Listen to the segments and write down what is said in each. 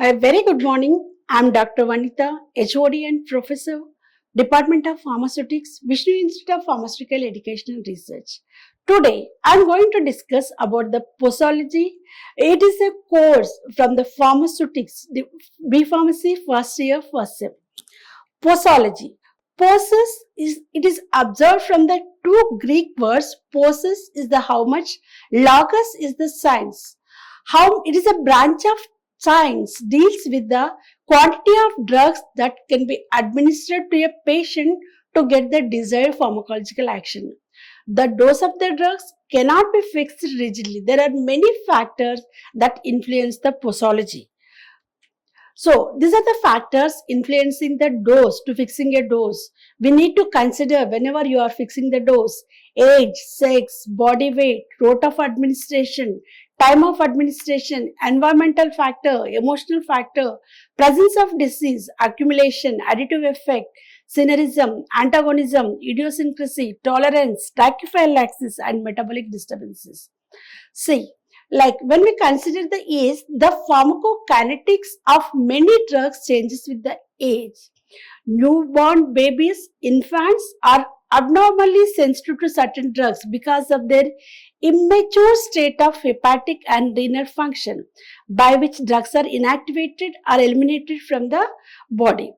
A very good morning. I'm Dr. Vanita, HOD and Professor, Department of Pharmaceutics, Vishnu Institute of Pharmaceutical Education and Research. Today, I'm going to discuss about the posology. It is a course from the pharmaceutics, the B Pharmacy first year, first sem. Posology. Poses is it is observed from the two Greek words. Poses is the how much, logos is the science. How it is a branch of science deals with the quantity of drugs that can be administered to a patient to get the desired pharmacological action. The dose of the drugs cannot be fixed rigidly. There are many factors that influence the posology. So these are the factors influencing the dose to fixing a dose. We need to consider whenever you are fixing the dose, age, sex, body weight, route of administration, time of administration, environmental factor, emotional factor, presence of disease, accumulation, additive effect, synergism, antagonism, idiosyncrasy, tolerance, tachyphylaxis, and metabolic disturbances. See, like when we consider the age, the pharmacokinetics of many drugs changes with the age. Newborn babies, infants are abnormally sensitive to certain drugs because of their immature state of hepatic and renal function, by which drugs are inactivated or eliminated from the body.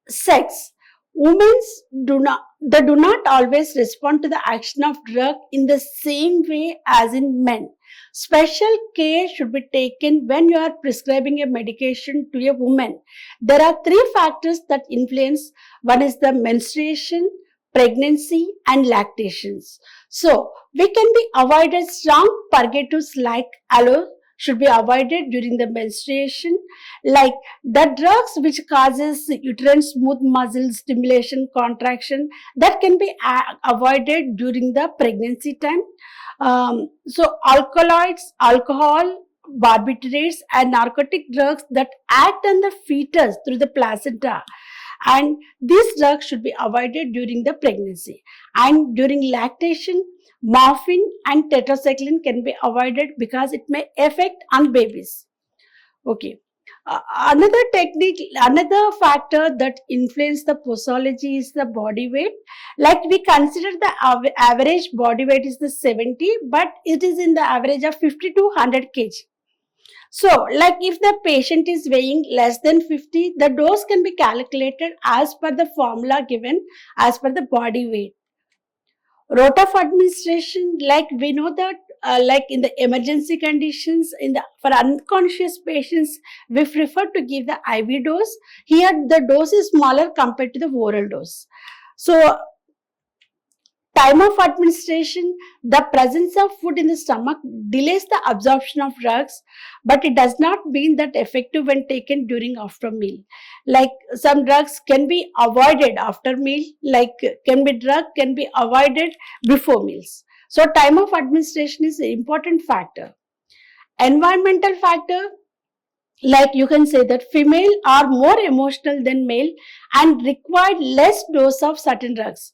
Sex. Women do not always respond to the action of drug in the same way as in men. Special care should be taken when you are prescribing a medication to a woman. There are three factors that influence. One is the menstruation, pregnancy, and lactations. So, we can be avoided strong purgatives like aloe should be avoided during the menstruation, like the drugs which causes uterine smooth muscle stimulation contraction that can be avoided during the pregnancy time. So alkaloids, alcohol, barbiturates, and narcotic drugs that act on the fetus through the placenta, and these drugs should be avoided during the pregnancy. And during lactation, morphine and tetracycline can be avoided because it may affect on babies. Okay. Another technique, another factor that influence the posology is the body weight. Like we consider the average body weight is the 70, but it is in the average of 50 to 100 kg. So, like if the patient is weighing less than 50, the dose can be calculated as per the formula given as per the body weight. Route of administration, like we know that like in the emergency conditions, for unconscious patients, we prefer to give the IV dose. Here the dose is smaller compared to the oral dose. So time of administration, the presence of food in the stomach delays the absorption of drugs, but it does not mean that effective when taken during after meal. Like some drugs can be avoided after meal, like can be avoided before meals. So time of administration is an important factor. Environmental factor, like you can say that female are more emotional than male and require less dose of certain drugs.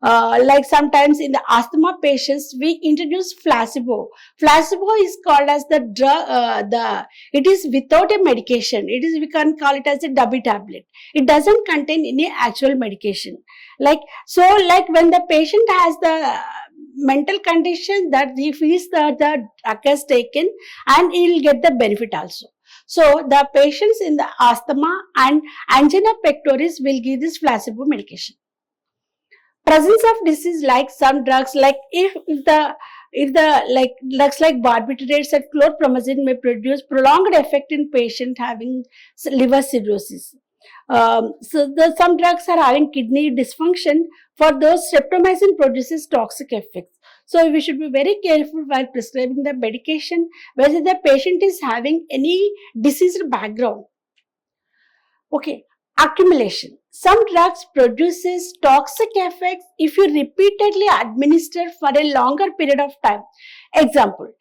Like sometimes in the asthma patients, we introduce placebo. Placebo is called as the drug. It is without a medication. It is, we can call it as a double tablet. It doesn't contain any actual medication. Like so, like when the patient has the mental condition that he feels that the drug is taken, and he will get the benefit also. So the patients in the asthma and angina pectoris will give this placebo medication. Presence of disease, like some drugs, like if the like drugs like barbiturates and chlorpromazine may produce prolonged effect in patient having liver cirrhosis. Some drugs are having kidney dysfunction. For those, streptomycin produces toxic effects. So we should be very careful while prescribing the medication whether the patient is having any diseased background. Okay, accumulation. Some drugs produces toxic effects if you repeatedly administer for a longer period of time. Example,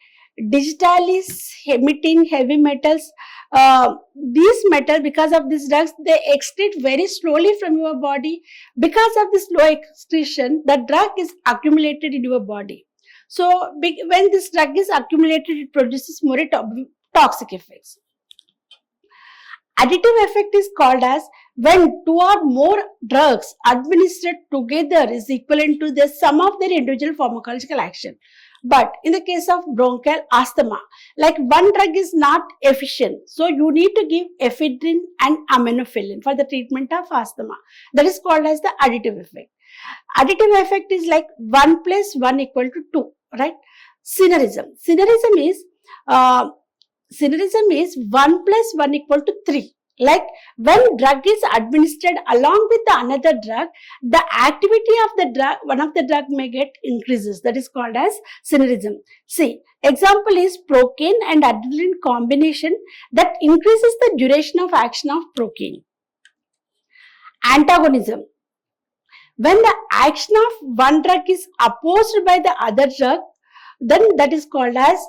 digitalis, hematine, heavy metals. These metals, because of these drugs, they excrete very slowly from your body. Because of this slow excretion, the drug is accumulated in your body. So when this drug is accumulated, it produces more toxic effects. Additive effect is called as when two or more drugs administered together is equivalent to the sum of their individual pharmacological action. But in the case of bronchial asthma, like one drug is not efficient, so you need to give ephedrine and aminophylline for the treatment of asthma. That is called as the additive effect. Additive effect is like 1 plus 1 equal to 2, right? Synergism. Uh, Synergism is 1 plus 1 equal to 3. Like when drug is administered along with the another drug, the activity of the drug, one of the drug may get increases. That is called as synergism. See, example is procaine and adrenaline combination that increases the duration of action of procaine. Antagonism. When the action of one drug is opposed by the other drug, then that is called as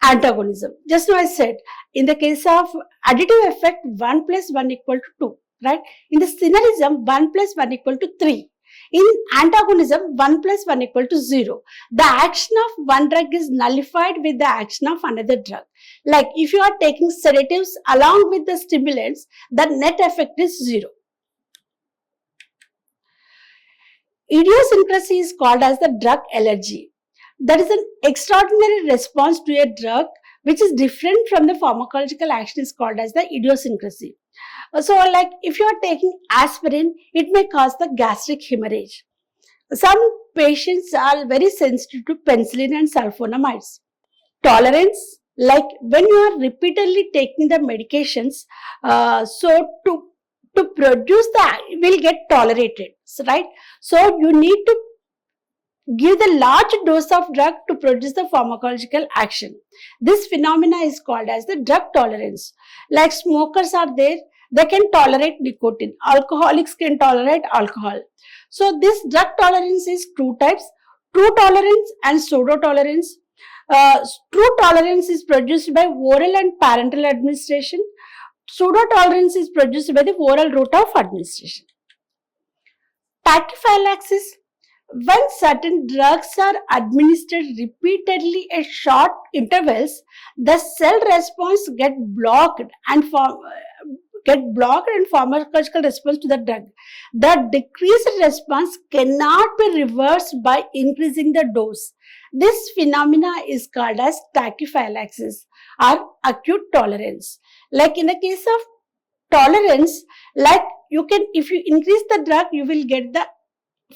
antagonism. Just now I said, in the case of additive effect, 1 plus 1 equal to 2, right? In the synergism, 1 plus 1 equal to 3. In antagonism, 1 plus 1 equal to 0. The action of one drug is nullified with the action of another drug. Like if you are taking sedatives along with the stimulants, the net effect is 0. Idiosyncrasy is called as the drug allergy. That is an extraordinary response to a drug which is different from the pharmacological action is called as the idiosyncrasy. So like if you are taking aspirin, it may cause the gastric hemorrhage. Some patients are very sensitive to penicillin and sulfonamides. Tolerance, like when you are repeatedly taking the medications, so to produce that will get tolerated, right? So you need to give the large dose of drug to produce the pharmacological action. This phenomena is called as the drug tolerance. Like smokers are there, they can tolerate nicotine. Alcoholics can tolerate alcohol. So this drug tolerance is two types, true tolerance and pseudo tolerance. True tolerance is produced by oral and parenteral administration. Pseudo tolerance is produced by the oral route of administration. Tachyphylaxis. When certain drugs are administered repeatedly at short intervals, the cell response get blocked and pharmacological response to the drug. The decreased response cannot be reversed by increasing the dose. This phenomena is called as tachyphylaxis or acute tolerance. Like in the case of tolerance, like you can, if you increase the drug, you will get the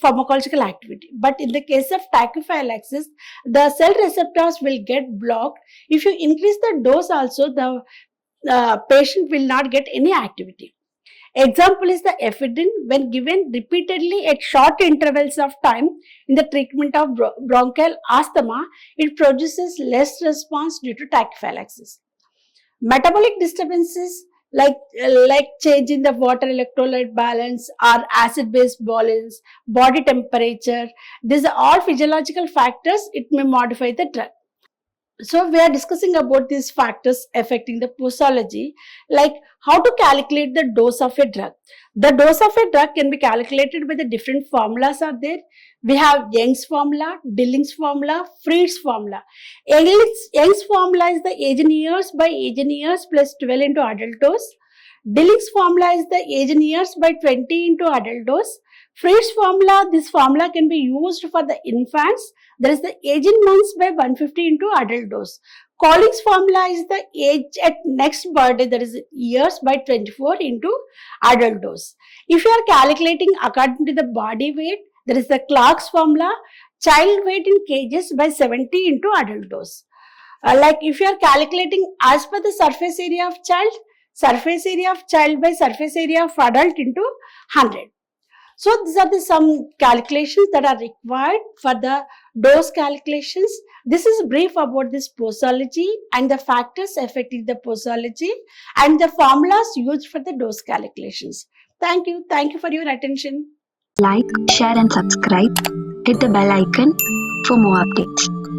pharmacological activity. But in the case of tachyphylaxis, the cell receptors will get blocked. If you increase the dose also, the patient will not get any activity. Example is the ephedrine. When given repeatedly at short intervals of time in the treatment of bronchial asthma, it produces less response due to tachyphylaxis. Metabolic disturbances like change in the water electrolyte balance or acid-base balance, body temperature, these are all physiological factors. It may modify the drug. So we are discussing about these factors affecting the posology, like how to calculate the dose of a drug. The dose of a drug can be calculated by the different formulas are there. We have Young's formula, Dilling's formula, Freed's formula. Young's formula is the age in years by age in years plus 12 into adult dose. Dilling's formula is the age in years by 20 into adult dose. Freed's formula, this formula can be used for the infants. There is the age in months by 150 into adult dose. Collins formula is the age at next birthday, that is years by 24 into adult dose. If you are calculating according to the body weight, there is the Clark's formula, child weight in kgs by 70 into adult dose. Like if you are calculating as per the surface area of child by surface area of adult into 100. So these are the some calculations that are required for the dose calculations. This is brief about this posology and the factors affecting the posology and the formulas used for the dose calculations. Thank you. Thank you for your attention. Like, share and subscribe. Hit the bell icon for more updates.